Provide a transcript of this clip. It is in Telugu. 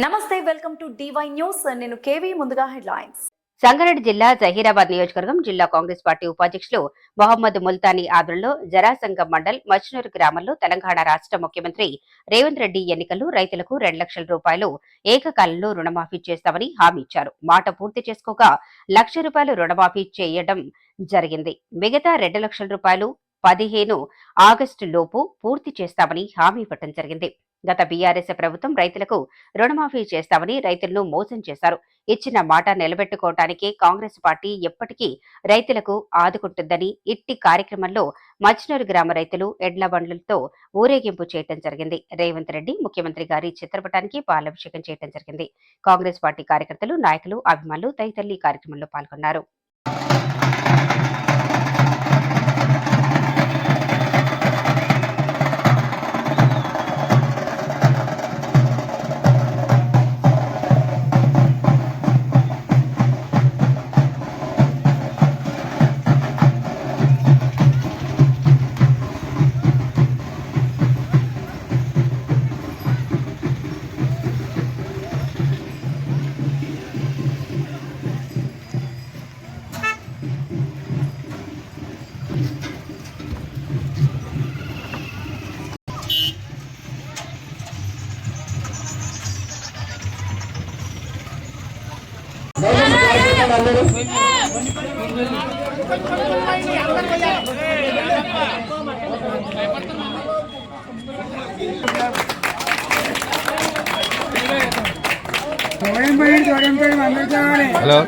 నమస్తే, వెల్కమ్ టు డివై న్యూస్. నేను కేవీ. ముందుగా హెడ్లైన్స్. సంగారెడ్డి జిల్లా జహీరాబాద్ నియోజకవర్గం జిల్లా కాంగ్రెస్ పార్టీ ఉపాధ్యక్షులు మొహమ్మద్ ముల్తానీ ఆధ్వర్యంలో జరాసంగం మండల్ మచ్నూరు గ్రామంలో తెలంగాణ రాష్ట్ర ముఖ్యమంత్రి రేవంత్ రెడ్డి ఎన్నికల్లో రైతులకు 2 లక్షల రూపాయలు ఏకకాలంలో రుణమాఫీ చేస్తామని హామీ ఇచ్చారు. మాట పూర్తి చేసుకోగా ₹1,00,000 రుణమాఫీ చేయడం జరిగింది. మిగతా 2 లక్షల రూపాయలు 15 ఆగస్టు లోపు పూర్తి చేస్తామని హామీ ఇవ్వడం జరిగింది. గత బీఆర్ఎస్ ప్రభుత్వం రైతులకు రుణమాఫీ చేస్తామని రైతులను మోసం చేశారు. ఇచ్చిన మాట నిలబెట్టుకోవటానికి కాంగ్రెస్ పార్టీ ఎప్పటికీ రైతులకు ఆదుకుంటుందని ఇట్టి కార్యక్రమంలో మచ్నూరు గ్రామ రైతులు ఎడ్ల బండ్లతో ఊరేగింపు చేయడం జరిగింది. రేవంత్ రెడ్డి ముఖ్యమంత్రి గారి చిత్రపటానికి పాలాభిషేకం చేయడం జరిగింది. కాంగ్రెస్ పార్టీ కార్యకర్తలు, నాయకులు, అభిమానులు తదితరులు ఈ కార్యక్రమంలో పాల్గొన్నారు. హలో